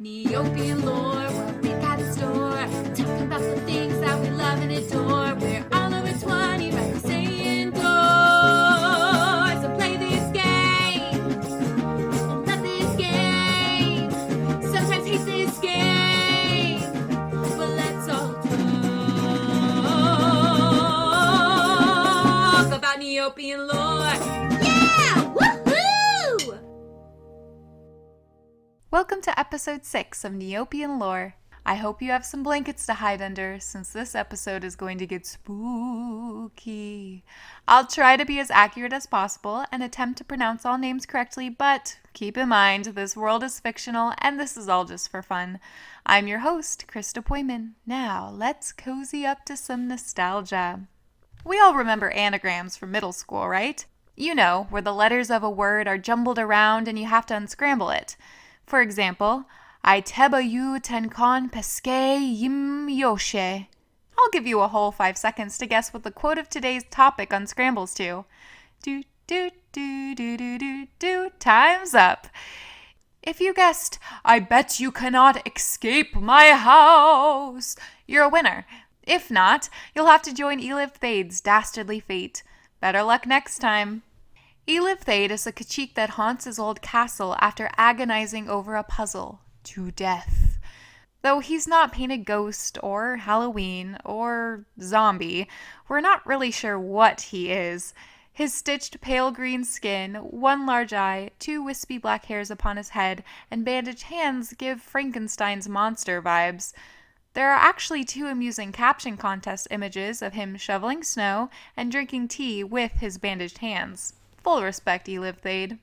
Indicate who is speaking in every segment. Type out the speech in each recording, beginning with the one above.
Speaker 1: Neopian lore, what we got in store. Talking about the things that we love and adore. We're all over 20, right? We say indoors. And play this game. And love this game. Sometimes hate this game. But let's all talk about Neopian lore. Yeah! Woohoo!
Speaker 2: Welcome to episode 6 of Neopian Lore. I hope you have some blankets to hide under, since this episode is going to get spooky. I'll try to be as accurate as possible and attempt to pronounce all names correctly, but keep in mind, this world is fictional and this is all just for fun. I'm your host, Krista Poyman. Now, let's cozy up to some nostalgia. We all remember anagrams from middle school, right? You know, where the letters of a word are jumbled around and you have to unscramble it. For example, I teba yu tenkon peske yim yoshe. I'll give you a whole 5 seconds to guess what the quote of today's topic unscrambles to. Do, do, do, do, do, do, do. Time's up. If you guessed, I bet you cannot escape my house, you're a winner. If not, you'll have to join Eliv Thade's dastardly fate. Better luck next time. Eliv Thade is a Kachik that haunts his old castle after agonizing over a puzzle to death. Though he's not painted ghost or Halloween or zombie, we're not really sure what he is. His stitched pale green skin, one large eye, 2 wispy black hairs upon his head, and bandaged hands give Frankenstein's monster vibes. There are actually 2 amusing caption contest images of him shoveling snow and drinking tea with his bandaged hands. Full respect, Eliv Thade.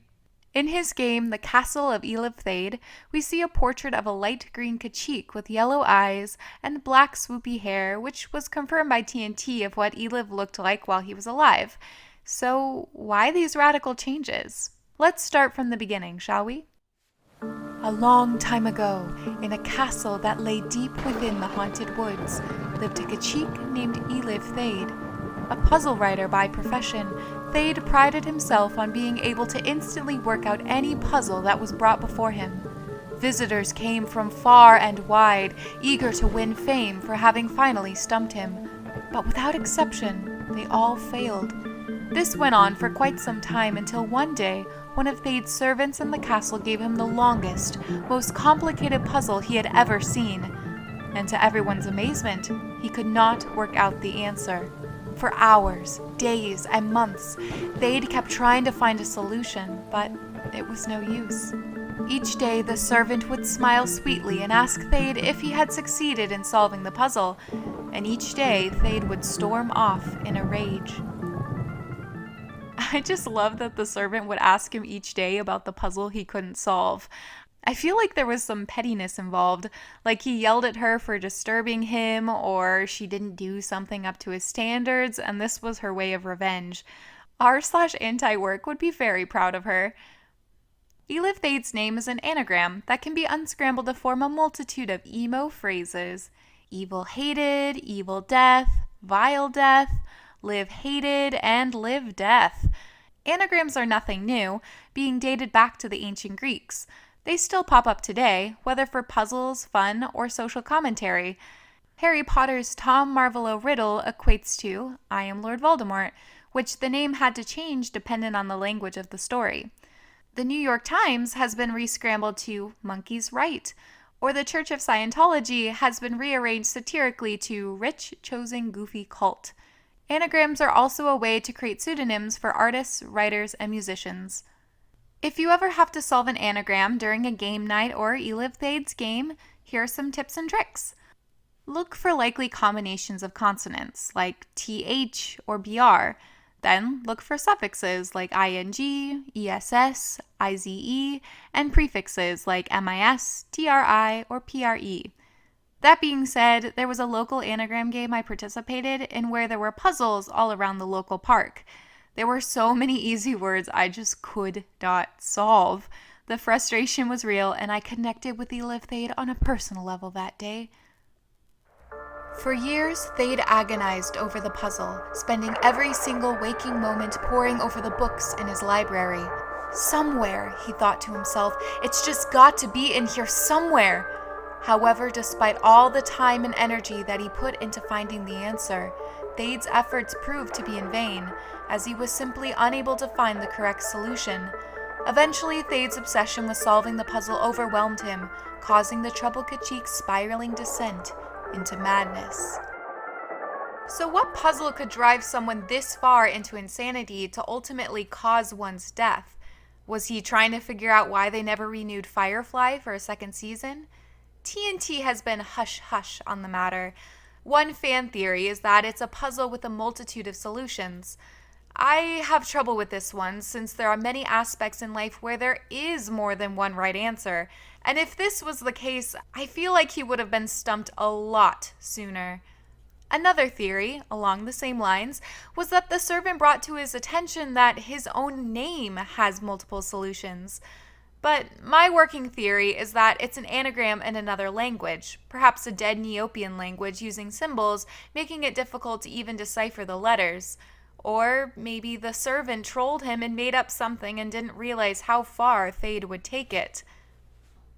Speaker 2: In his game, The Castle of Eliv Thade, we see a portrait of a light green Kachik with yellow eyes and black swoopy hair, which was confirmed by TNT of what Eliv looked like while he was alive. So, why these radical changes? Let's start from the beginning, shall we? A long time ago, in a castle that lay deep within the haunted woods, lived a Kachik named Eliv Thade. A puzzle writer by profession, Thade prided himself on being able to instantly work out any puzzle that was brought before him. Visitors came from far and wide, eager to win fame for having finally stumped him. But without exception, they all failed. This went on for quite some time until one day, one of Thade's servants in the castle gave him the longest, most complicated puzzle he had ever seen. And to everyone's amazement, he could not work out the answer. For hours, days, and months, Thade kept trying to find a solution, but it was no use. Each day, the servant would smile sweetly and ask Thade if he had succeeded in solving the puzzle, and each day, Thade would storm off in a rage. I just love that the servant would ask him each day about the puzzle he couldn't solve. I feel like there was some pettiness involved, like he yelled at her for disturbing him, or she didn't do something up to his standards, and this was her way of revenge. R/anti-work would be very proud of her. Eliv Thade's name is an anagram that can be unscrambled to form a multitude of emo phrases. Evil hated, evil death, vile death, live hated, and live death. Anagrams are nothing new, being dated back to the ancient Greeks. They still pop up today, whether for puzzles, fun, or social commentary. Harry Potter's Tom Marvolo riddle equates to, I am Lord Voldemort, which the name had to change dependent on the language of the story. The New York Times has been re-scrambled to Monkey's Right, or the Church of Scientology has been rearranged satirically to Rich Chosen Goofy Cult. Anagrams are also a way to create pseudonyms for artists, writers, and musicians. If you ever have to solve an anagram during a game night or Eliv Thade's game, here are some tips and tricks. Look for likely combinations of consonants, like TH or BR. Then look for suffixes like ING, ESS, IZE, and prefixes like MIS, TRI, or PRE. That being said, there was a local anagram game I participated in where there were puzzles all around the local park. There were so many easy words I just could not solve. The frustration was real, and I connected with Eliv Thade on a personal level that day. For years, Thade agonized over the puzzle, spending every single waking moment poring over the books in his library. Somewhere, he thought to himself. It's just got to be in here somewhere. However, despite all the time and energy that he put into finding the answer, Thade's efforts proved to be in vain, as he was simply unable to find the correct solution. Eventually, Thade's obsession with solving the puzzle overwhelmed him, causing the Trouble Kachik's spiraling descent into madness. So what puzzle could drive someone this far into insanity to ultimately cause one's death? Was he trying to figure out why they never renewed Firefly for a second season? TNT has been hush-hush on the matter. One fan theory is that it's a puzzle with a multitude of solutions. I have trouble with this one since there are many aspects in life where there is more than one right answer, and if this was the case, I feel like he would have been stumped a lot sooner. Another theory, along the same lines, was that the servant brought to his attention that his own name has multiple solutions. But my working theory is that it's an anagram in another language, perhaps a dead Neopian language using symbols, making it difficult to even decipher the letters. Or maybe the servant trolled him and made up something and didn't realize how far Thade would take it.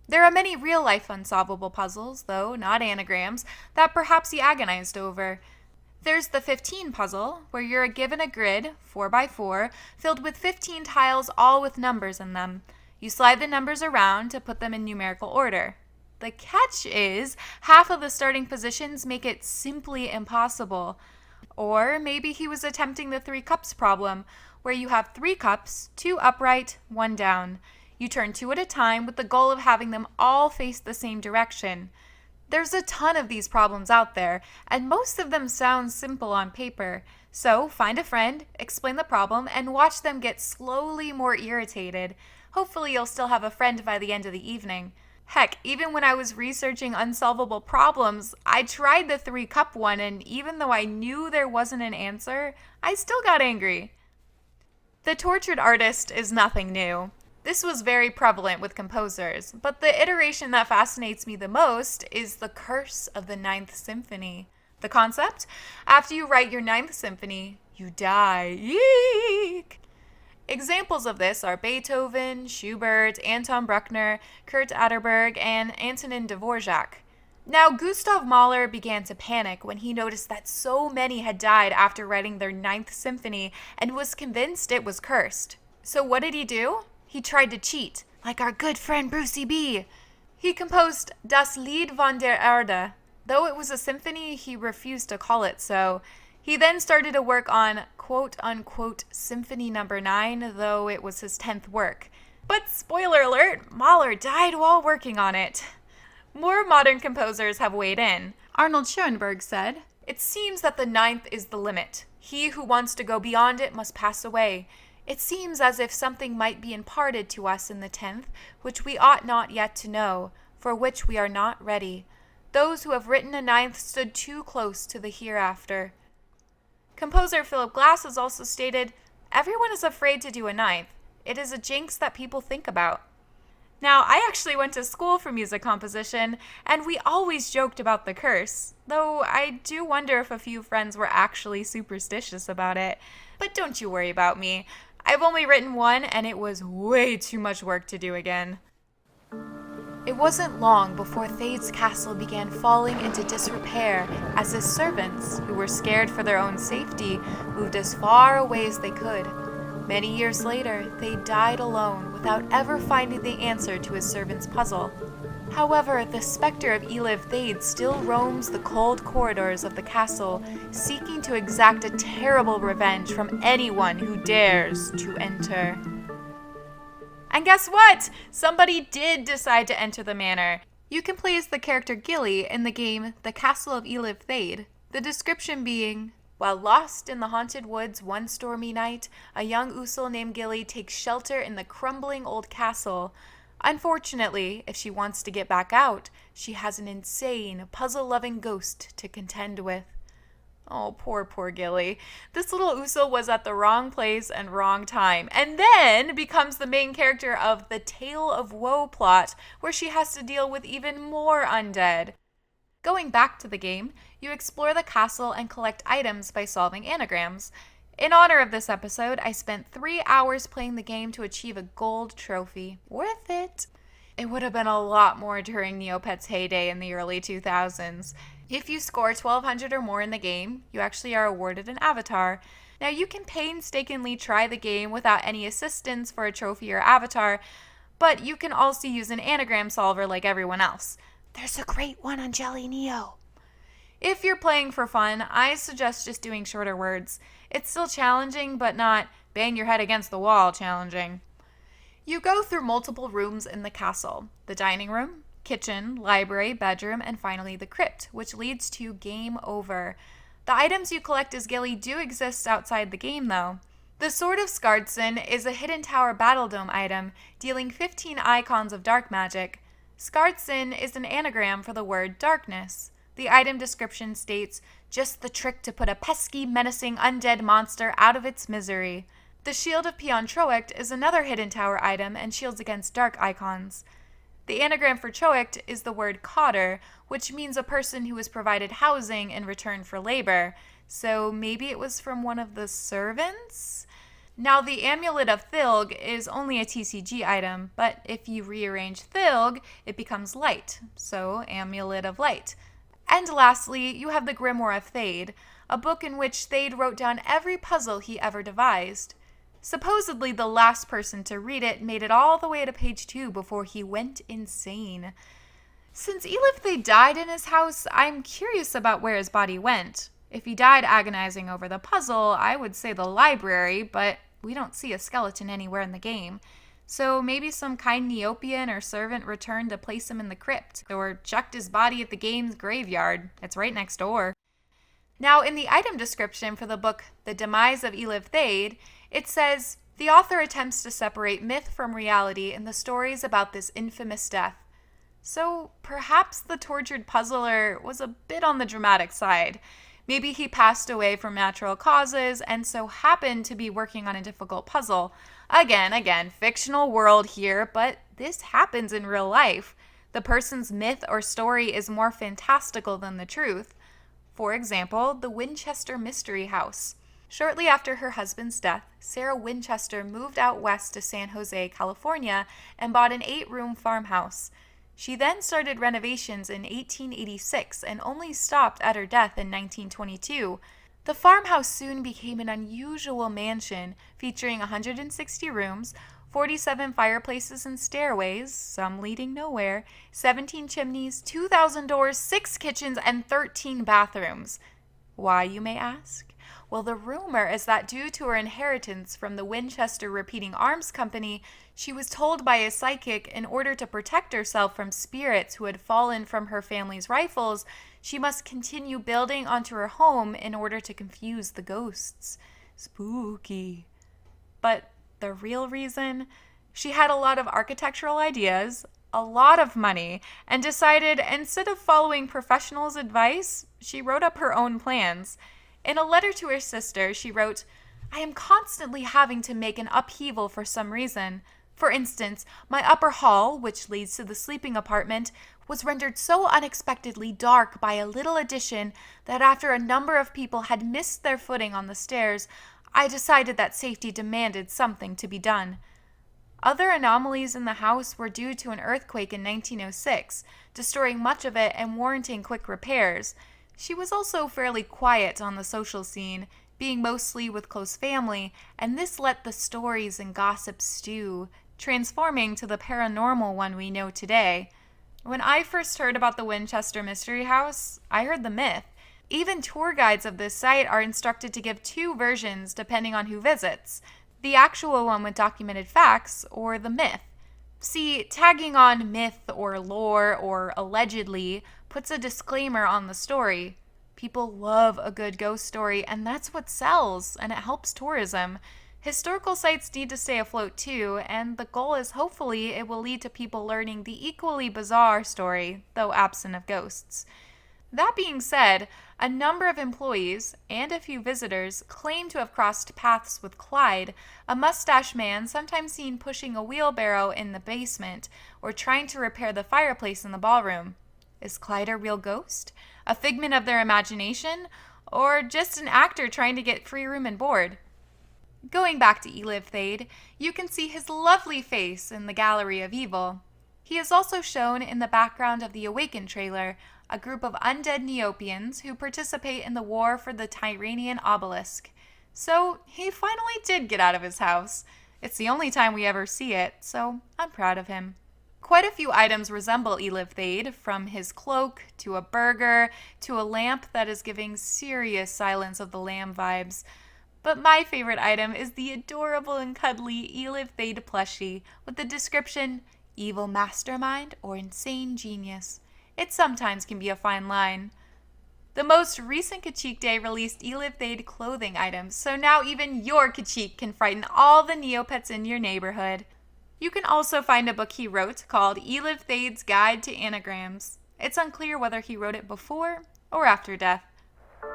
Speaker 2: There are many real-life unsolvable puzzles, though not anagrams, that perhaps he agonized over. There's the 15 puzzle, where you're given a grid, 4x4, filled with 15 tiles all with numbers in them. You slide the numbers around to put them in numerical order. The catch is, half of the starting positions make it simply impossible. Or maybe he was attempting the 3 cups problem, where you have 3 cups, 2 upright, 1 down. You turn 2 at a time with the goal of having them all face the same direction. There's a ton of these problems out there, and most of them sound simple on paper. So find a friend, explain the problem, and watch them get slowly more irritated. Hopefully you'll still have a friend by the end of the evening. Heck, even when I was researching unsolvable problems, I tried the 3-cup one, and even though I knew there wasn't an answer, I still got angry. The tortured artist is nothing new. This was very prevalent with composers, but the iteration that fascinates me the most is the curse of the 9th Symphony. The concept? After you write your 9th Symphony, you die. Yeek! Examples of this are Beethoven, Schubert, Anton Bruckner, Kurt Atterberg, and Antonin Dvorak. Now, Gustav Mahler began to panic when he noticed that so many had died after writing their 9th Symphony and was convinced it was cursed. So what did he do? He tried to cheat, like our good friend Brucey B. He composed Das Lied von der Erde. Though it was a symphony, he refused to call it so. He then started to work on quote-unquote Symphony No. 9, though it was his 10th work. But spoiler alert, Mahler died while working on it. More modern composers have weighed in. Arnold Schoenberg said, "It seems that the 9th is the limit. He who wants to go beyond it must pass away. It seems as if something might be imparted to us in the 10th, which we ought not yet to know, for which we are not ready. Those who have written a 9th stood too close to the hereafter." Composer Philip Glass has also stated, "Everyone is afraid to do a 9th. It is a jinx that people think about." Now, I actually went to school for music composition, and we always joked about the curse, though I do wonder if a few friends were actually superstitious about it. But don't you worry about me. I've only written one, and it was way too much work to do again. It wasn't long before Thade's castle began falling into disrepair as his servants, who were scared for their own safety, moved as far away as they could. Many years later, Thade died alone without ever finding the answer to his servant's puzzle. However, the specter of Eliv Thade still roams the cold corridors of the castle, seeking to exact a terrible revenge from anyone who dares to enter. And guess what? Somebody did decide to enter the manor. You can play as the character Gilly in the game The Castle of Eliv Thade. The description being, while lost in the haunted woods one stormy night, a young Usul named Gilly takes shelter in the crumbling old castle. Unfortunately, if she wants to get back out, she has an insane, puzzle-loving ghost to contend with. Oh, poor Gilly. This little Usul was at the wrong place and wrong time, and then becomes the main character of the Tale of Woe plot, where she has to deal with even more undead. Going back to the game, you explore the castle and collect items by solving anagrams. In honor of this episode, I spent 3 hours playing the game to achieve a gold trophy. Worth it! It would have been a lot more during Neopets' heyday in the early 2000s. If you score 1200 or more in the game, you actually are awarded an avatar. Now you can painstakingly try the game without any assistance for a trophy or avatar, but you can also use an anagram solver like everyone else. There's a great one on Jelly Neo. If you're playing for fun, I suggest just doing shorter words. It's still challenging, but not bang your head against the wall challenging. You go through multiple rooms in the castle: the dining room, kitchen, library, bedroom, and finally the crypt, which leads to game over. The items you collect as Gilly do exist outside the game, though. The Sword of Skardsson is a Hidden Tower Battle Dome item, dealing 15 icons of dark magic. Skardsson is an anagram for the word darkness. The item description states, "Just the trick to put a pesky, menacing, undead monster out of its misery." The Shield of Pion Troict is another Hidden Tower item and shields against dark icons. The anagram for Troict is the word cotter, which means a person who is provided housing in return for labor. So maybe it was from one of the servants? Now, the Amulet of Thilg is only a TCG item, but if you rearrange Thilg, it becomes light, so Amulet of Light. And lastly, you have the Grimoire of Thade, a book in which Thade wrote down every puzzle he ever devised. Supposedly, the last person to read it made it all the way to page 2 before he went insane. Since Eliv Thade died in his house, I'm curious about where his body went. If he died agonizing over the puzzle, I would say the library, but we don't see a skeleton anywhere in the game. So maybe some kind Neopian or servant returned to place him in the crypt, or chucked his body at the game's graveyard. It's right next door. Now, in the item description for the book The Demise of Eliv Thade, it says, "The author attempts to separate myth from reality in the stories about this infamous death." So perhaps the tortured puzzler was a bit on the dramatic side. Maybe he passed away from natural causes and so happened to be working on a difficult puzzle. Again, fictional world here, but this happens in real life. The person's myth or story is more fantastical than the truth. For example, the Winchester Mystery House. Shortly after her husband's death, Sarah Winchester moved out west to San Jose, California, and bought an 8-room farmhouse. She then started renovations in 1886 and only stopped at her death in 1922. The farmhouse soon became an unusual mansion featuring 160 rooms, 47 fireplaces and stairways, some leading nowhere, 17 chimneys, 2,000 doors, 6 kitchens, and 13 bathrooms. Why, you may ask? Well, the rumor is that due to her inheritance from the Winchester Repeating Arms Company, she was told by a psychic in order to protect herself from spirits who had fallen from her family's rifles, she must continue building onto her home in order to confuse the ghosts. Spooky. But the real reason? She had a lot of architectural ideas, a lot of money, and decided instead of following professionals' advice, she wrote up her own plans. In a letter to her sister, she wrote, "I am constantly having to make an upheaval for some reason. For instance, my upper hall, which leads to the sleeping apartment, was rendered so unexpectedly dark by a little addition that after a number of people had missed their footing on the stairs, I decided that safety demanded something to be done." Other anomalies in the house were due to an earthquake in 1906, destroying much of it and warranting quick repairs. She was also fairly quiet on the social scene, being mostly with close family, and this let the stories and gossip stew, transforming to the paranormal one we know today. When I first heard about the Winchester Mystery House, I heard the myth. Even tour guides of this site are instructed to give 2 versions depending on who visits: the actual one with documented facts, or the myth. See, tagging on myth or lore or allegedly puts a disclaimer on the story. People love a good ghost story, and that's what sells, and it helps tourism. Historical sites need to stay afloat too, and the goal is hopefully it will lead to people learning the equally bizarre story, though absent of ghosts. That being said, a number of employees and a few visitors claim to have crossed paths with Clyde, a mustache man sometimes seen pushing a wheelbarrow in the basement or trying to repair the fireplace in the ballroom. Is Clyde a real ghost? A figment of their imagination? Or just an actor trying to get free room and board? Going back to Eliv Thade, you can see his lovely face in the Gallery of Evil. He is also shown in the background of the Awakened trailer, a group of undead Neopians who participate in the war for the Tyranian obelisk. So he finally did get out of his house. It's the only time we ever see it, so I'm proud of him. Quite a few items resemble Eliv Thade, from his cloak to a burger to a lamp that is giving serious Silence of the Lamb vibes. But my favorite item is the adorable and cuddly Eliv Thade plushie with the description, evil mastermind or insane genius. It sometimes can be a fine line. The most recent Kachik Day released Eliv Thade clothing items, so now even your Kachik can frighten all the Neopets in your neighborhood. You can also find a book he wrote called Eliv Thade's Guide to Anagrams. It's unclear whether he wrote it before or after death.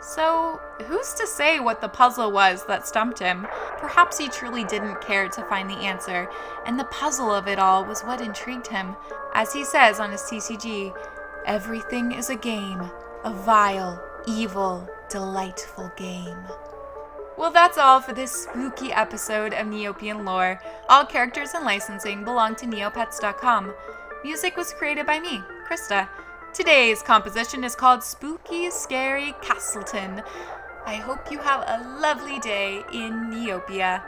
Speaker 2: So, who's to say what the puzzle was that stumped him? Perhaps he truly didn't care to find the answer, and the puzzle of it all was what intrigued him. As he says on his TCG, everything is a game, a vile, evil, delightful game. Well, that's all for this spooky episode of Neopian Lore. All characters and licensing belong to Neopets.com. Music was created by me, Krista. Today's composition is called Spooky Scary Castleton. I hope you have a lovely day in Neopia.